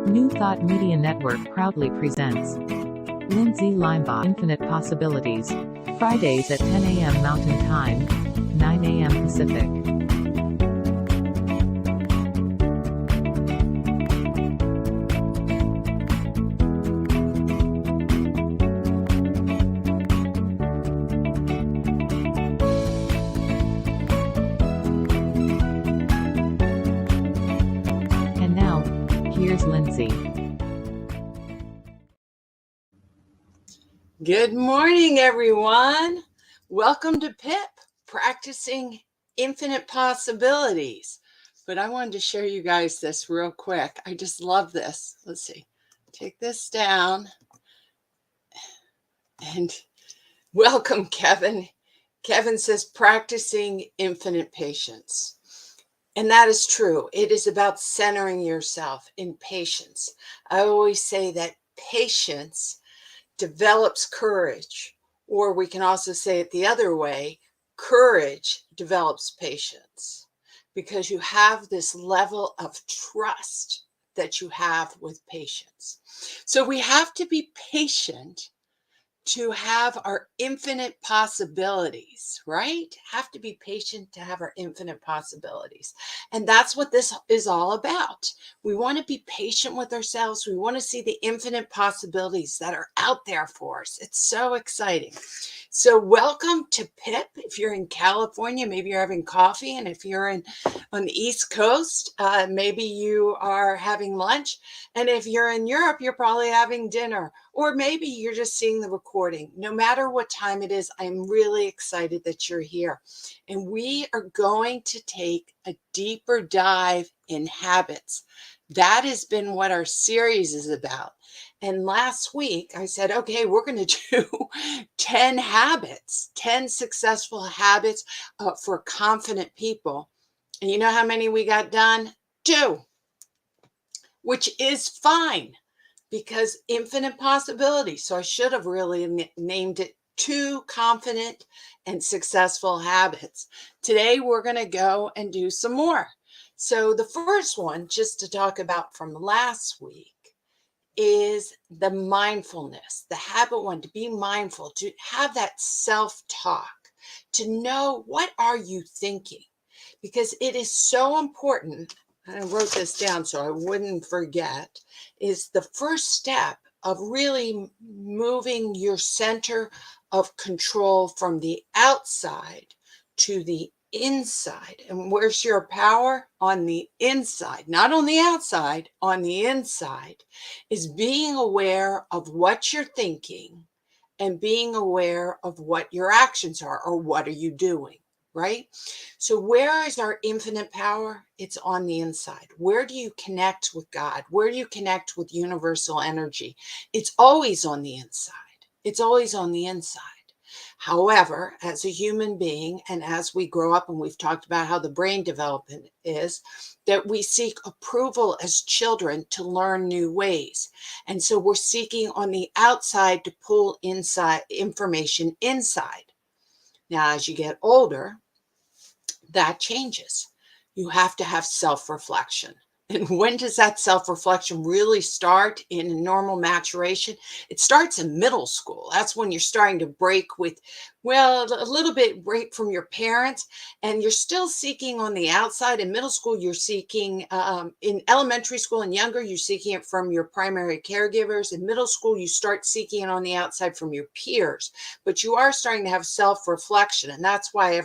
New Thought Media Network proudly presents Lindsay Leimbach Infinite Possibilities, Fridays at 10 a.m. Mountain Time, 9 a.m. Pacific. And now, here's Lindsay. Good morning, everyone. Welcome to PIP, Practicing Infinite Possibilities. But I wanted to show you guys this real quick. I just love this. Let's see. Take this down. And welcome, Kevin. Kevin says, practicing infinite patience. And that is true. It is about centering yourself in patience. I always say that patience develops courage, or we can also say it the other way, courage develops patience, because you have this level of trust that you have with patience. So we have to be patient to have our infinite possibilities, right? Have to be patient to have our infinite possibilities. And that's what this is all about. We want to be patient with ourselves. We want to see the infinite possibilities that are out there for us. It's so exciting. So welcome to PIP. If you're in California, maybe you're having coffee. And if you're on the East Coast, maybe you are having lunch. And if you're in Europe, you're probably having dinner. Or maybe you're just seeing the recording. No matter what time it is, I'm really excited that you're here. And we are going to take a deeper dive in habits. That has been what our series is about. And last week I said, okay, we're going to do 10 habits, 10 successful habits for confident people. And you know how many we got done? 2, which is fine, because infinite possibilities. So I should have really named it 2 confident and successful habits. Today, we're going to go and do some more. So the first one, just to talk about from last week, is the mindfulness, the habit 1, to be mindful, to have that self-talk, to know what are you thinking, because it is so important. I wrote this down so I wouldn't forget, is the first step of really moving your center of control from the outside to the inside. And where's your power? On the inside, not on the outside, on the inside, is being aware of what you're thinking and being aware of what your actions are, or what are you doing, right? So where is our infinite power? It's on the inside. Where do you connect with God? Where do you connect with universal energy? It's always on the inside. It's always on the inside. However, as a human being, and as we grow up, and we've talked about how the brain development is, that we seek approval as children to learn new ways. And so we're seeking on the outside to pull inside information inside. Now, as you get older, that changes. You have to have self-reflection. And when does that self-reflection really start in normal maturation? It starts in middle school. That's when you're starting to break with, well, a little bit break from your parents, and you're still seeking on the outside. In middle school, you're seeking, in elementary school and younger, you're seeking it from your primary caregivers. In middle school, you start seeking it on the outside from your peers, but you are starting to have self-reflection. And that's why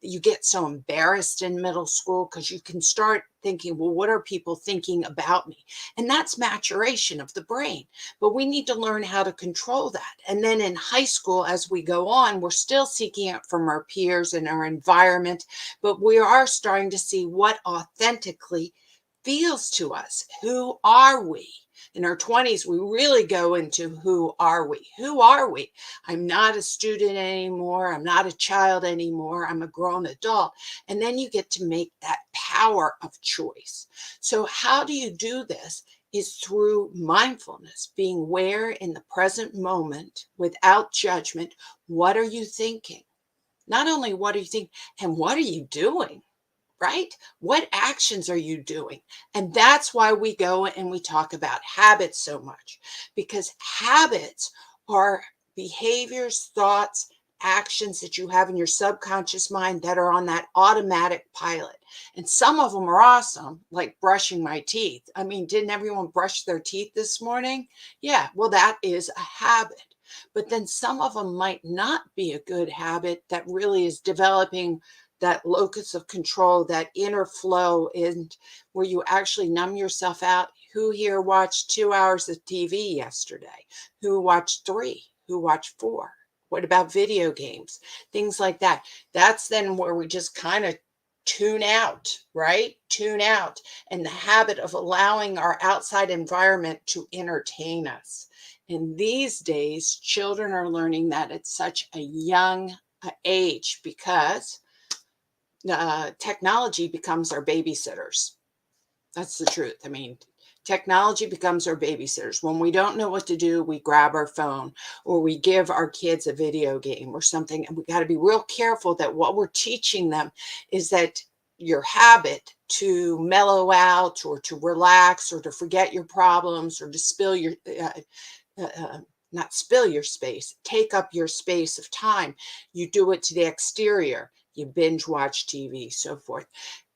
you get so embarrassed in middle school, because you can start thinking, well, what are people thinking about me? And that's maturation of the brain. But we need to learn how to control that. And then in high school, as we go on, we're still seeking it from our peers and our environment, but we are starting to see what authentically feels to us. Who are we? In our 20s, we really go into who are we? Who are we? I'm not a student anymore. I'm not a child anymore. I'm a grown adult. And then you get to make that power of choice. So how do you do this? Is through mindfulness, being aware in the present moment without judgment. What are you thinking? Not only what are you thinking, and what are you doing? right? What actions are you doing? And that's why we go and we talk about habits so much, because habits are behaviors, thoughts, actions that you have in your subconscious mind that are on that automatic pilot. And some of them are awesome, like brushing my teeth. I mean, didn't everyone brush their teeth this morning? Yeah, well, that is a habit. But then some of them might not be a good habit that really is developing that locus of control, that inner flow, and where you actually numb yourself out. Who here watched 2 hours of TV yesterday? Who watched 3? Who watched 4? What about video games? Things like that. That's then where we just kind of tune out, right? Tune out. And the habit of allowing our outside environment to entertain us. And these days, children are learning that at such a young age, because technology becomes our babysitters. That's the truth. I mean, technology becomes our babysitters. When we don't know what to do, we grab our phone or we give our kids a video game or something. And we got to be real careful that what we're teaching them is that your habit to mellow out or to relax or to forget your problems or to spill your not spill your space, take up your space of time. You do it to the exterior. You binge watch TV, so forth.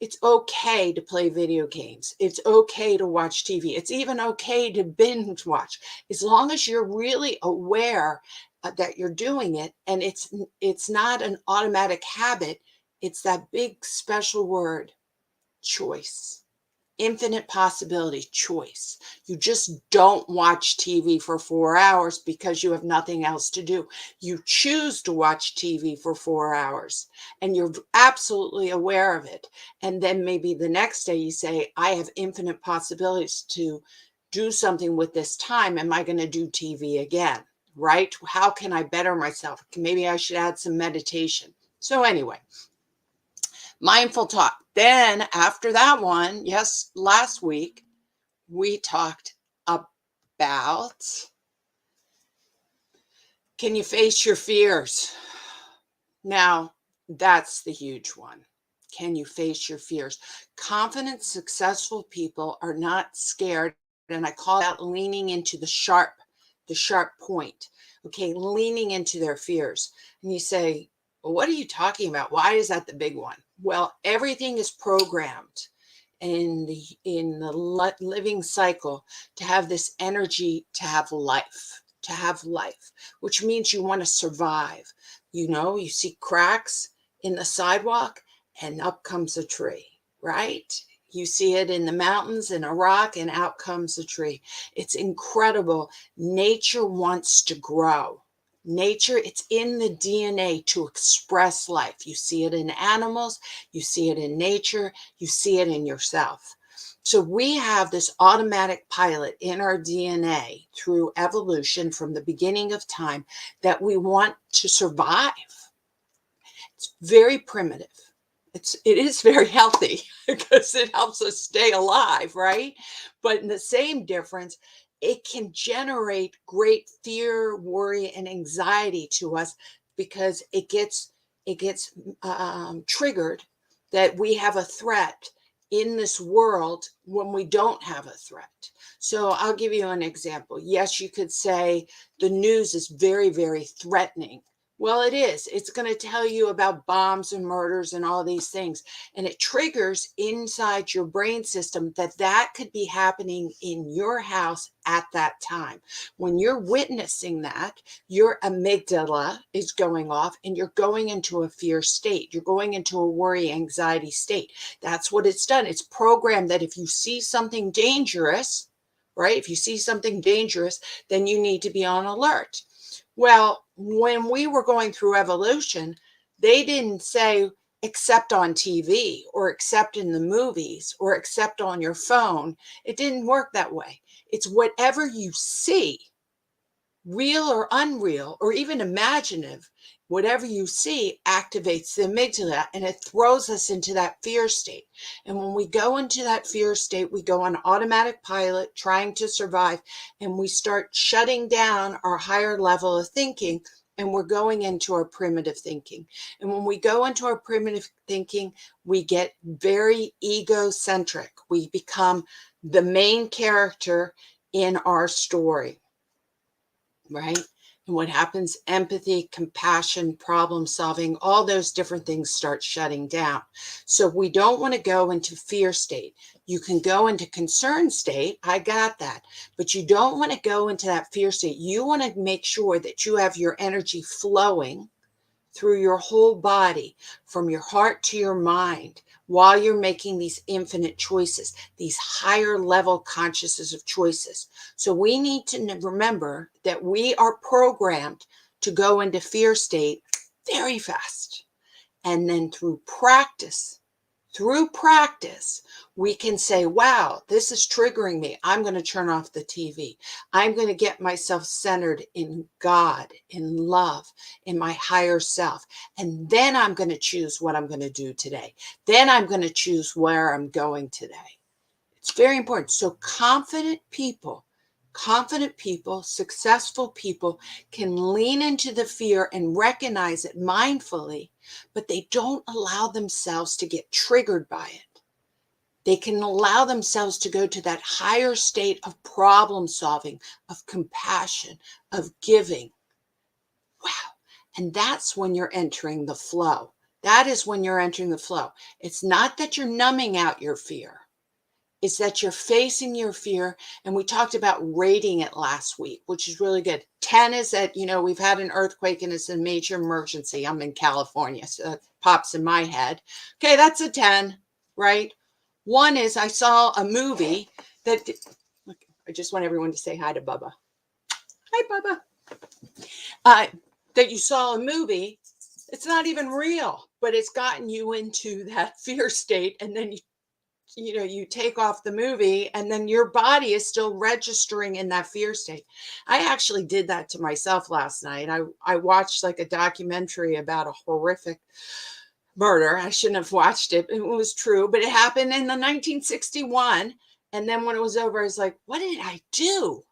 It's okay to play video games. It's okay to watch TV. It's even okay to binge watch, as long as you're really aware that you're doing it. And it's not an automatic habit. It's that big special word, choice. Infinite possibility, choice. You just don't watch TV for 4 hours because you have nothing else to do. You choose to watch TV for 4 hours and you're absolutely aware of it. And then maybe the next day you say, I have infinite possibilities to do something with this time. Am I going to do TV again? Right? How can I better myself? Maybe I should add some meditation. So anyway, mindful talk. Then after that one, yes, last week, we talked about, can you face your fears? Now, that's the huge one. Can you face your fears? Confident, successful people are not scared. And I call that leaning into the sharp point. Okay, leaning into their fears. And you say, well, what are you talking about? Why is that the big one? Well, everything is programmed in the living cycle to have this energy, to have life, which means you want to survive. You know, you see cracks in the sidewalk and up comes a tree, right? You see it in the mountains and a rock and out comes a tree. It's incredible. Nature wants to grow. Nature, it's in the DNA to express life. You see it in animals, you see it in nature, you see it in yourself. So we have this automatic pilot in our DNA through evolution from the beginning of time that we want to survive. It's very primitive. It is very healthy because it helps us stay alive, right? But in the same difference, it can generate great fear, worry, and anxiety to us because it gets triggered that we have a threat in this world when we don't have a threat. So I'll give you an example. Yes, you could say the news is very, very threatening. Well, it is. It's going to tell you about bombs and murders and all these things. And it triggers inside your brain system that could be happening in your house at that time. When you're witnessing that, your amygdala is going off and you're going into a fear state. You're going into a worry, anxiety state. That's what it's done. It's programmed that if you see something dangerous, right? If you see something dangerous, then you need to be on alert. Well, when we were going through evolution, they didn't say except on TV or except in the movies or except on your phone. It didn't work that way. It's whatever you see, real or unreal, or even imaginative, whatever you see activates the amygdala and it throws us into that fear state. And when we go into that fear state, we go on automatic pilot trying to survive and we start shutting down our higher level of thinking and we're going into our primitive thinking. And when we go into our primitive thinking, we get very egocentric. We become the main character in our story, right? And what happens? Empathy, compassion, problem solving, all those different things start shutting down. So we don't want to go into fear state. You can go into concern state. I got that. But you don't want to go into that fear state. You want to make sure that you have your energy flowing through your whole body, from your heart to your mind, while you're making these infinite choices, these higher level consciousness of choices. So we need to remember that we are programmed to go into fear state very fast. And then through practice, we can say, wow, this is triggering me. I'm going to turn off the TV. I'm going to get myself centered in God, in love, in my higher self. And then I'm going to choose what I'm going to do today. Then I'm going to choose where I'm going today. It's very important. So confident people, successful people can lean into the fear and recognize it mindfully, but they don't allow themselves to get triggered by it. They can allow themselves to go to that higher state of problem solving, of compassion, of giving. Wow. And that's when you're entering the flow. That is when you're entering the flow. It's not that you're numbing out your fear. It's that you're facing your fear. And we talked about rating it last week, which is really good. 10 is that, we've had an earthquake and it's a major emergency. I'm in California, so it pops in my head. Okay, that's a 10, right? 1 is I saw a movie that, look, I just want everyone to say hi to Bubba. Hi, Bubba. That you saw a movie. It's not even real, but it's gotten you into that fear state. And then you take off the movie and then your body is still registering in that fear state. I actually did that to myself last night. I watched like a documentary about a horrific murder. I shouldn't have watched it. It was true, but it happened in the 1961. And then when it was over, I was like, what did I do?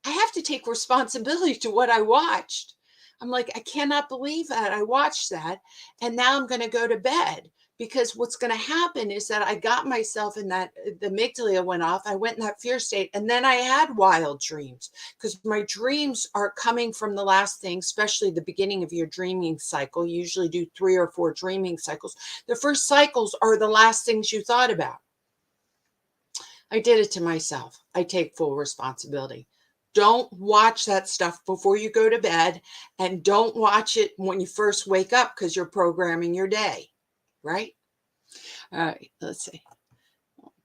I have to take responsibility to what I watched. I'm like, I cannot believe that I watched that. And now I'm going to go to bed. Because what's going to happen is that I got myself in that, the amygdala went off. I went in that fear state. And then I had wild dreams because my dreams are coming from the last thing, especially the beginning of your dreaming cycle. You usually do 3 or 4 dreaming cycles. The first cycles are the last things you thought about. I did it to myself. I take full responsibility. Don't watch that stuff before you go to bed. And don't watch it when you first wake up because you're programming your day. Right? All right, let's see.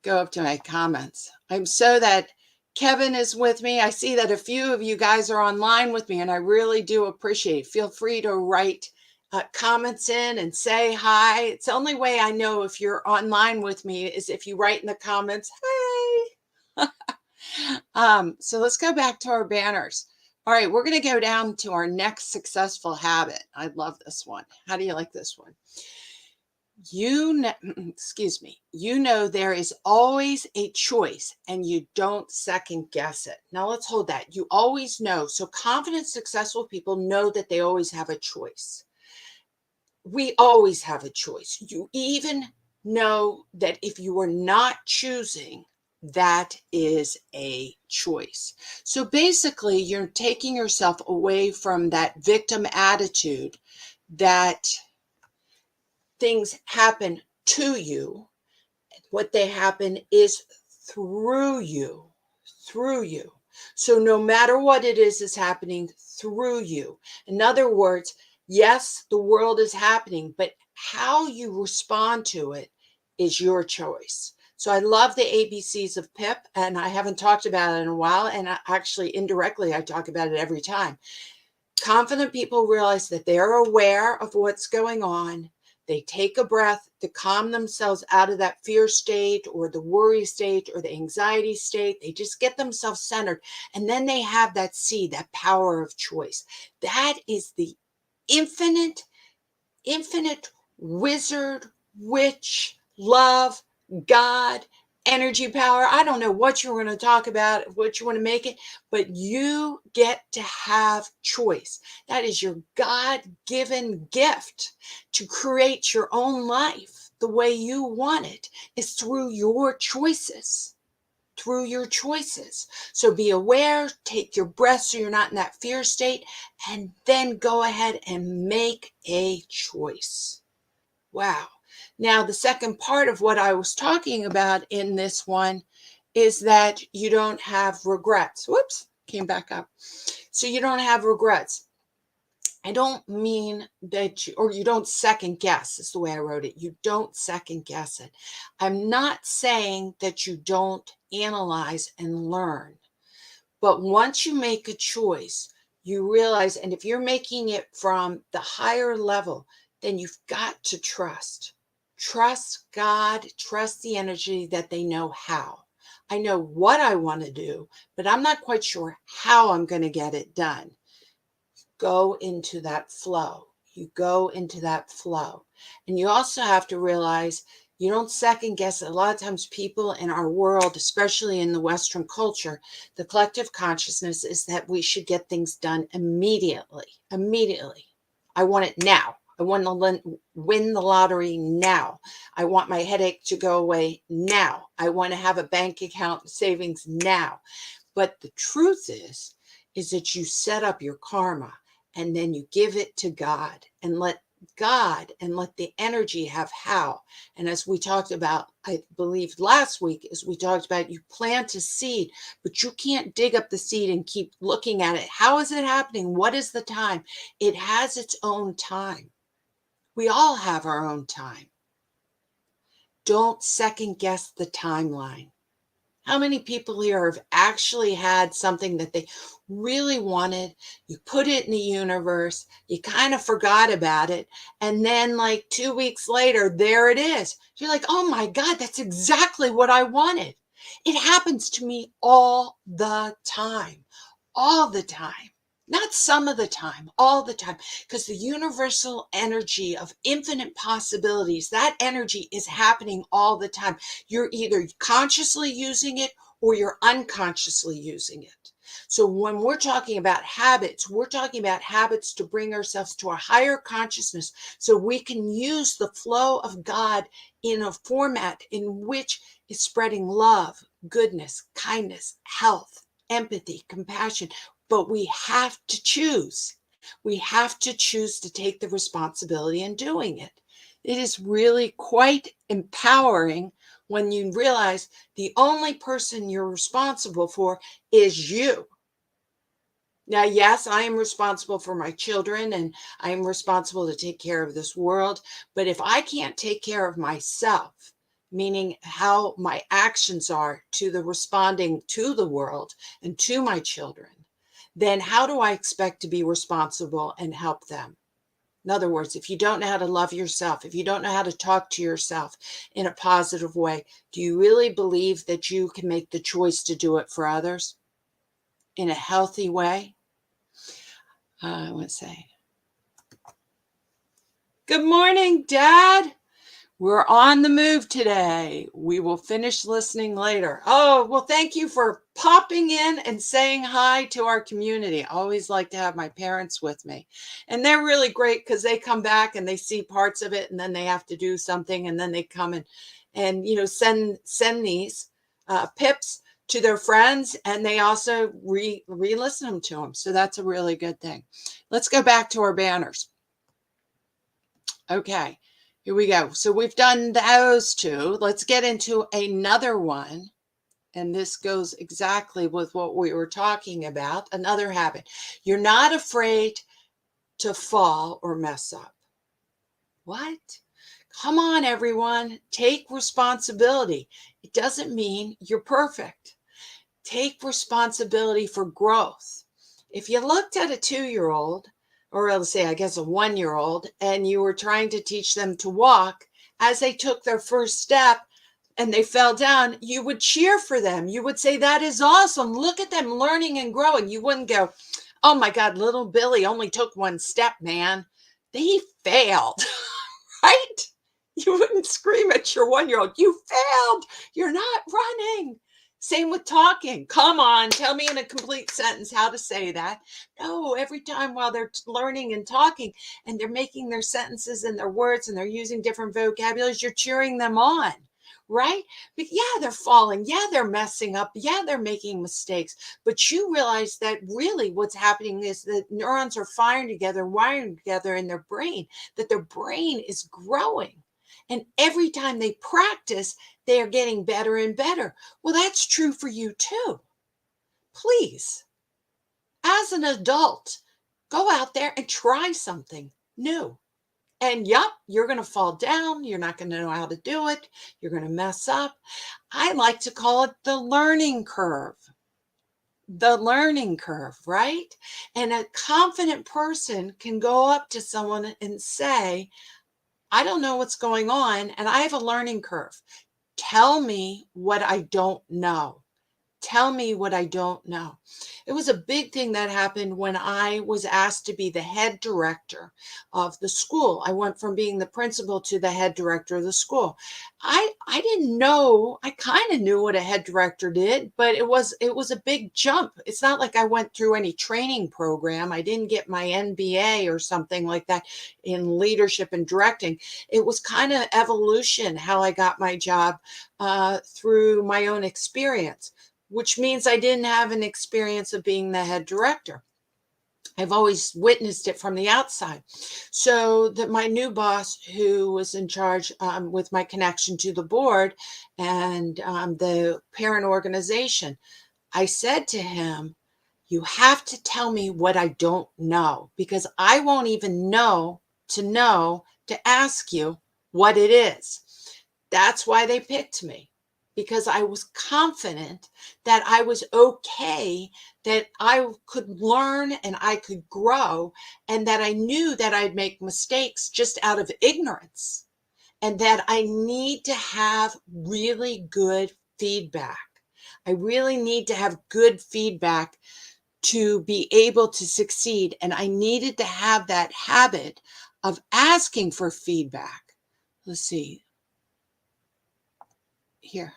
Go up to my comments. I'm so that Kevin is with me. I see that a few of you guys are online with me, and I really do appreciate it. Feel free to write comments in and say hi. It's the only way I know if you're online with me is if you write in the comments, hey. So let's go back to our banners. All right, we're going to go down to our next successful habit. I love this one. How do you like this one? There is always a choice and you don't second guess it. Now let's hold that. You always know. So confident, successful people know that they always have a choice. We always have a choice. You even know that if you are not choosing, that is a choice. So basically, you're taking yourself away from that victim attitude that things happen to you. What they happen is through you. So no matter what it is happening through you. In other words, yes, the world is happening, but how you respond to it is your choice. So I love the ABCs of PIP, and I haven't talked about it in a while. And actually, indirectly, I talk about it every time. Confident people realize that they're aware of what's going on. They take a breath to calm themselves out of that fear state or the worry state or the anxiety state. They just get themselves centered. And then they have that seed, that power of choice. That is the infinite wizard, witch, love, God, energy power. I don't know what you're going to talk about, what you want to make it, but you get to have choice. That is your God-given gift to create your own life the way you want it. Is through your choices. Through your choices. So be aware, take your breath so you're not in that fear state, and then go ahead and make a choice. Wow. Now, the second part of what I was talking about in this one is that you don't have regrets. Whoops, came back up. So you don't have regrets. I don't mean that you don't second guess, is the way I wrote it. You don't second guess it. I'm not saying that you don't analyze and learn. But once you make a choice, you realize, and if you're making it from the higher level, then you've got to trust. Trust God, trust the energy that they know how. I know what I want to do, but I'm not quite sure how I'm going to get it done. Go into that flow. You go into that flow. And you also have to realize you don't second guess it. A lot of times people in our world, especially in the Western culture, the collective consciousness is that we should get things done immediately. Immediately. I want it now. I want to win the lottery now. I want my headache to go away now. I want to have a bank account savings now. But the truth is that you set up your karma and then you give it to God and let God and let the energy have how. And as we talked about, I believe last week, as we talked about, you plant a seed, but you can't dig up the seed and keep looking at it. How is it happening? What is the time? It has its own time. We all have our own time. Don't second guess the timeline. How many people here have actually had something that they really wanted? You put it in the universe, you kind of forgot about it, and then like 2 weeks later, there it is. You're like, oh my God, that's exactly what I wanted. It happens to me all the time, all the time. Not some of the time, all the time, because the universal energy of infinite possibilities, that energy is happening all the time. You're either consciously using it or you're unconsciously using it. So when we're talking about habits, we're talking about habits to bring ourselves to a higher consciousness so we can use the flow of God in a format in which is spreading love, goodness, kindness, health, empathy, compassion. But we have to choose. We have to choose to take the responsibility in doing it. It is really quite empowering when you realize the only person you're responsible for is you. Now, yes, I am responsible for my children and I am responsible to take care of this world. But if I can't take care of myself, meaning how my actions are to the responding to the world and to my children, then how do I expect to be responsible and help them? In other words, if you don't know how to love yourself, if you don't know how to talk to yourself in a positive way, do you really believe that you can make the choice to do it for others in a healthy way? I want to say, good morning, Dad. We're on the move today. We will finish listening later. Oh, well, thank you for popping in and saying hi to our community. I always like to have my parents with me. And they're really great because they come back and they see parts of it and then they have to do something and then they come and send these PIPs to their friends and they also re-listen them to them. So that's a really good thing. Let's go back to our banners. Okay. Here we go. So we've done those two. Let's get into another one. And this goes exactly with what we were talking about. Another habit. You're not afraid to fall or mess up. What? Come on, everyone. Take responsibility. It doesn't mean you're perfect. Take responsibility for growth. If you looked at a 2-year-old, or let's say, I guess a 1-year-old, and you were trying to teach them to walk, as they took their first step and they fell down, you would cheer for them. You would say, that is awesome. Look at them learning and growing. You wouldn't go, oh my God, little Billy only took one step, man. They failed, right? You wouldn't scream at your 1-year-old, "You failed. You're not running." Same with talking. "Come on, tell me in a complete sentence how to say that." No, every time while they're learning and talking and they're making their sentences and their words and they're using different vocabularies, you're cheering them on, right? But yeah, they're falling. Yeah, they're messing up. Yeah, they're making mistakes. But you realize that really what's happening is that neurons are firing together, wiring together in their brain, that their brain is growing. And every time they practice, they are getting better and better. Well, that's true for you too. Please, as an adult, go out there and try something new. And yep, you're going to fall down. You're not going to know how to do it. You're going to mess up. I like to call it the learning curve. The learning curve, right? And a confident person can go up to someone and say, "I don't know what's going on, and I have a learning curve. Tell me what I don't know. Tell me what I don't know." It was a big thing that happened when I was asked to be the head director of the school. I went from being the principal to the head director of the school. I didn't know, I kind of knew what a head director did, but it was a big jump. It's not like I went through any training program. I didn't get my MBA or something like that in leadership and directing. It was kind of evolution how I got my job through my own experience, which means I didn't have an experience of being the head director. I've always witnessed it from the outside. So that my new boss, who was in charge with my connection to the board and the parent organization, I said to him, "You have to tell me what I don't know, because I won't even know to ask you what it is." That's why they picked me, because I was confident that I was okay, that I could learn and I could grow, and that I knew that I'd make mistakes just out of ignorance, and that I need to have really good feedback. I really need to have good feedback to be able to succeed. And I needed to have that habit of asking for feedback. Let's see here.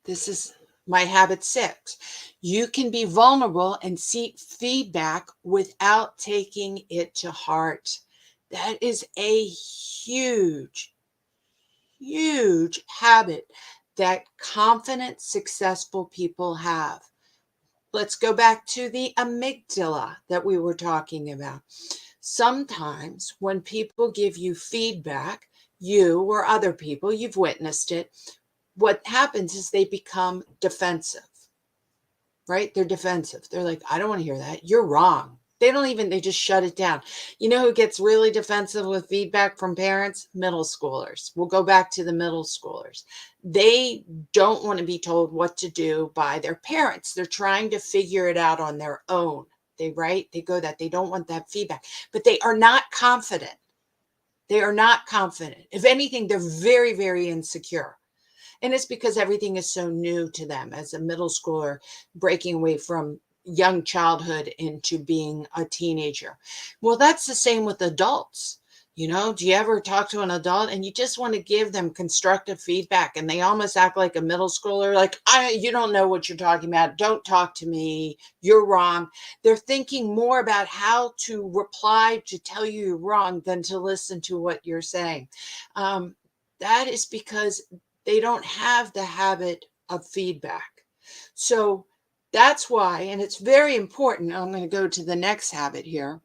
This is my habit 6. You can be vulnerable and seek feedback without taking it to heart. That is a huge, huge habit that confident, successful people have. Let's go back to the amygdala that we were talking about. Sometimes when people give you feedback, you or other people, you've witnessed it, what happens is they become defensive, right? They're defensive. They're like, "I don't want to hear that. You're wrong." They just shut it down. You know who gets really defensive with feedback from parents? Middle schoolers. We'll go back to the middle schoolers. They don't want to be told what to do by their parents. They're trying to figure it out on their own. They go that they don't want that feedback, but they are not confident. They are not confident. If anything, they're very, very insecure. And it's because everything is so new to them as a middle schooler, breaking away from young childhood into being a teenager. Well, that's the same with adults. Do you ever talk to an adult and you just want to give them constructive feedback and they almost act like a middle schooler, like, "You don't know what you're talking about. Don't talk to me. You're wrong." They're thinking more about how to reply to tell you you're wrong than to listen to what you're saying. That is because they don't have the habit of feedback. So that's why, and it's very important. I'm going to go to the next habit here,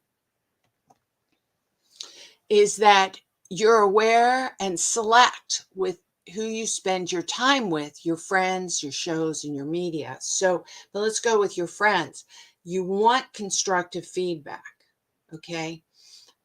is that you're aware and select with who you spend your time with, your friends, your shows, and your media. But let's go with your friends. You want constructive feedback, okay?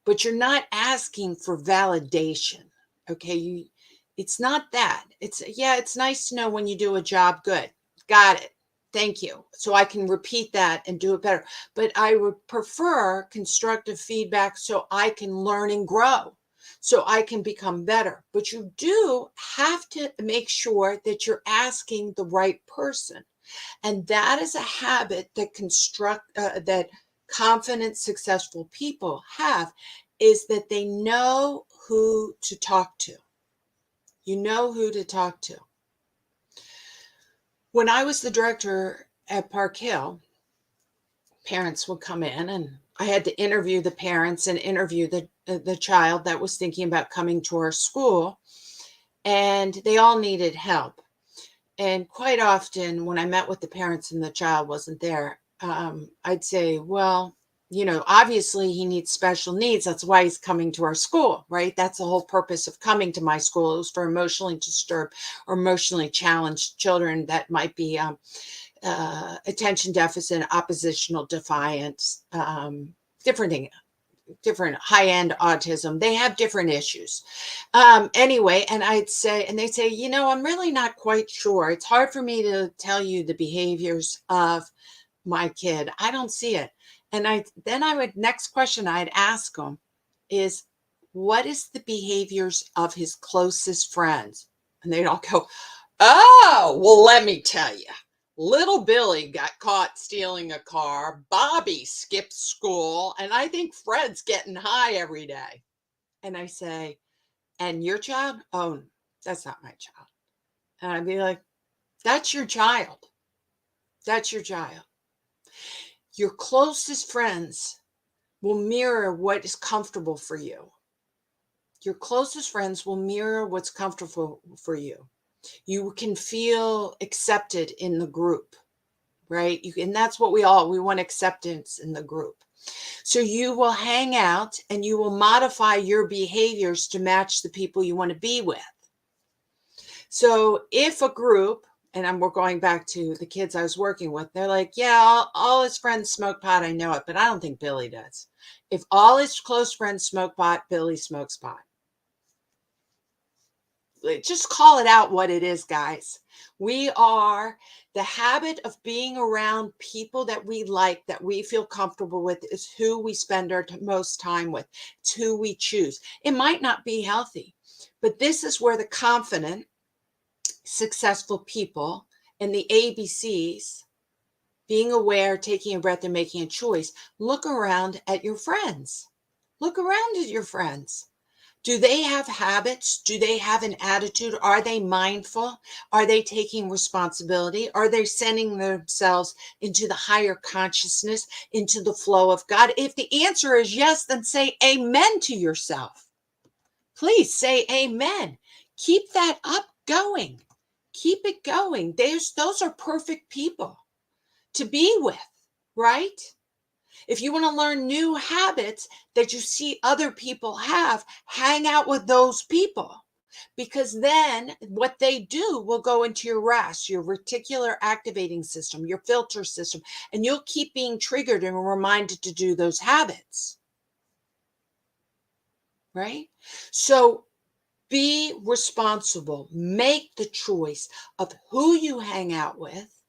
But you're not asking for validation, okay? It's not that. It's nice to know when you do a job good. Got it. Thank you. So I can repeat that and do it better. But I would prefer constructive feedback so I can learn and grow, so I can become better. But you do have to make sure that you're asking the right person. And that is a habit that confident, successful people have, is that they know who to talk to. You know who to talk to. When I was the director at Park Hill, parents would come in and I had to interview the parents and interview the child that was thinking about coming to our school, and they all needed help. And quite often when I met with the parents and the child wasn't there, I'd say, well, obviously he needs special needs. That's why he's coming to our school, right? That's the whole purpose of coming to my school. It was for emotionally disturbed or emotionally challenged children that might be attention deficit, oppositional defiance, different high-end autism. They have different issues. Anyway, and they'd say, I'm really not quite sure. It's hard for me to tell you the behaviors of my kid. I don't see it. And next question I'd ask them is, what is the behaviors of his closest friends? And they'd all go, oh, well, let me tell you. Little Billy got caught stealing a car. Bobby skipped school. And I think Fred's getting high every day. And I say, and your child? Oh, that's not my child. And I'd be like, that's your child. That's your child. Your closest friends will mirror what is comfortable for you. Your closest friends will mirror what's comfortable for you. You can feel accepted in the group, right? And that's what we want acceptance in the group. So you will hang out and you will modify your behaviors to match the people you want to be with. So if a group, and we're going back to the kids I was working with, they're like, yeah, all his friends smoke pot, I know it, but I don't think Billy does. If all his close friends smoke pot, Billy smokes pot. Just call it out what it is, guys. We are the habit of being around people that we like, that we feel comfortable with, is who we spend our most time with. It's who we choose. It might not be healthy, but this is where the confident, successful people and the ABCs, being aware, taking a breath, and making a choice. Look around at your friends. Look around at your friends. Do they have habits? Do they have an attitude? Are they mindful? Are they taking responsibility? Are they sending themselves into the higher consciousness, into the flow of God? If the answer is yes, then say amen to yourself. Please say amen. Keep that up going. Keep it going. Those are perfect people to be with, right? If you want to learn new habits that you see other people have, hang out with those people, because then what they do will go into your RAS, your reticular activating system, your filter system, and you'll keep being triggered and reminded to do those habits, right? So be responsible. Make the choice of who you hang out with,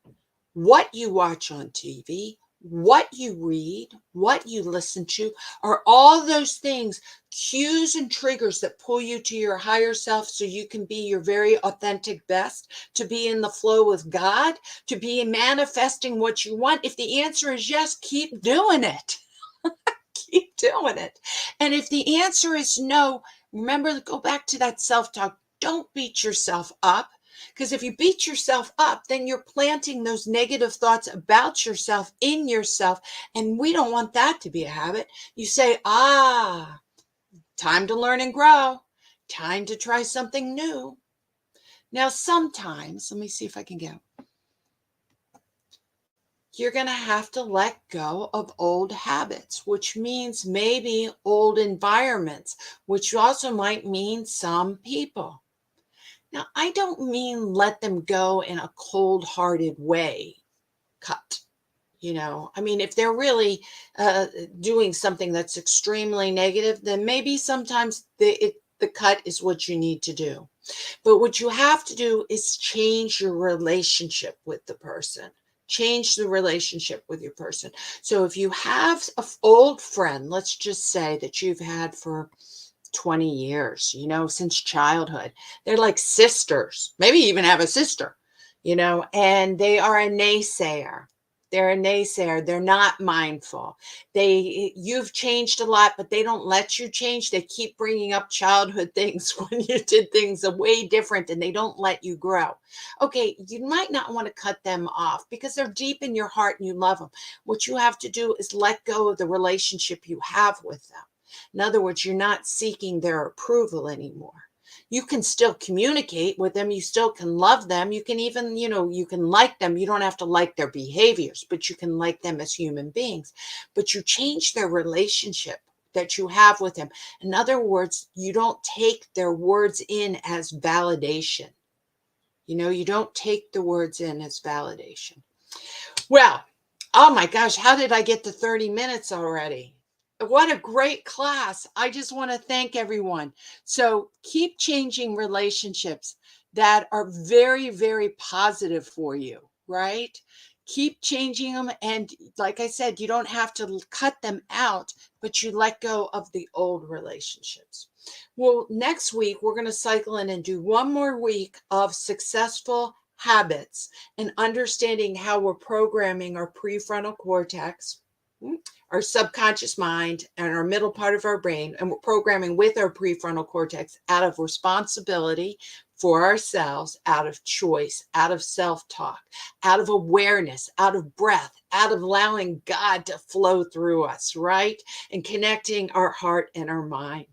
what you watch on TV, what you read, what you listen to. Are all those things cues and triggers that pull you to your higher self so you can be your very authentic best, to be in the flow with God, to be manifesting what you want? If the answer is yes, keep doing it. Keep doing it. And if the answer is no, remember to go back to that self-talk. Don't beat yourself up. Because if you beat yourself up, then you're planting those negative thoughts about yourself in yourself. And we don't want that to be a habit. You say, time to learn and grow. Time to try something new. Now, sometimes, let me see if I can get. You're going to have to let go of old habits, which means maybe old environments, which also might mean some people. Now, I don't mean let them go in a cold-hearted way, cut. I mean, if they're really doing something that's extremely negative, then maybe sometimes the cut is what you need to do. But what you have to do is change your relationship with the person. Change the relationship with your person. So if you have an old friend, let's just say that you've had for 20 years, since childhood, they're like sisters, maybe even have a sister, and they are a naysayer. They're a naysayer. They're not mindful. You've changed a lot, but they don't let you change. They keep bringing up childhood things when you did things way different, and they don't let you grow. Okay, you might not want to cut them off because they're deep in your heart and you love them. What you have to do is let go of the relationship you have with them. In other words, you're not seeking their approval anymore. You can still communicate with them. You still can love them. You can even, you can like them. You don't have to like their behaviors, but you can like them as human beings. But you change their relationship that you have with them. In other words, you don't take their words in as validation. You don't take the words in as validation. Well, oh my gosh, how did I get to 30 minutes already? What a great class. I just want to thank everyone. So keep changing relationships that are very, very positive for you, right? Keep changing them. And like I said, you don't have to cut them out, but you let go of the old relationships. Well, next week, we're going to cycle in and do one more week of successful habits and understanding how we're programming our prefrontal cortex, our subconscious mind, and our middle part of our brain. And we're programming with our prefrontal cortex out of responsibility for ourselves, out of choice, out of self-talk, out of awareness, out of breath, out of allowing God to flow through us, right? And connecting our heart and our mind.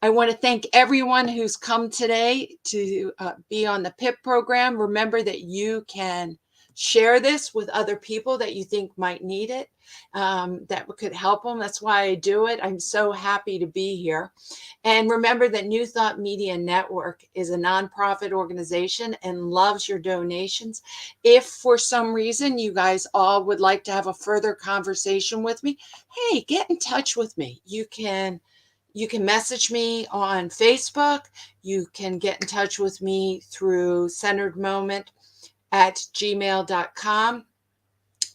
I want to thank everyone who's come today to be on the PIP program. Remember that you can share this with other people that you think might need it, that could help them. That's why I do it. I'm so happy to be here. And remember that New Thought Media Network is a nonprofit organization and loves your donations. If for some reason you guys all would like to have a further conversation with me, hey, get in touch with me. You can message me on Facebook. You can get in touch with me through centeredmoment@gmail.com.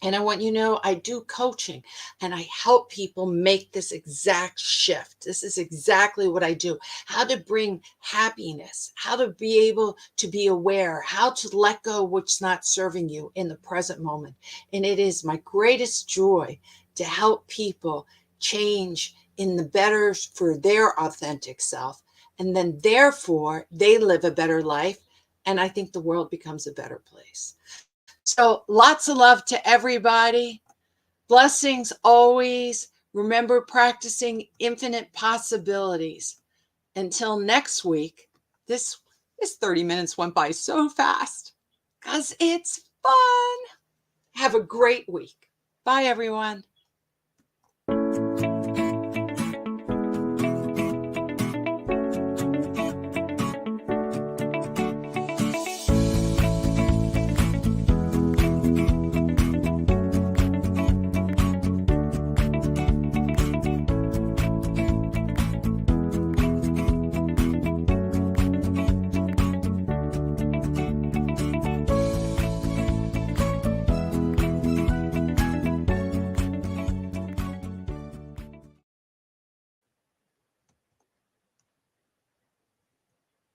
And I want you to know I do coaching and I help people make this exact shift. This is exactly what I do. How to bring happiness, how to be able to be aware, how to let go what's not serving you in the present moment. And it is my greatest joy to help people change in the better for their authentic self. And then therefore they live a better life. And I think the world becomes a better place. So lots of love to everybody. Blessings always. Remember practicing infinite possibilities. Until next week, this 30 minutes went by so fast because it's fun. Have a great week. Bye, everyone.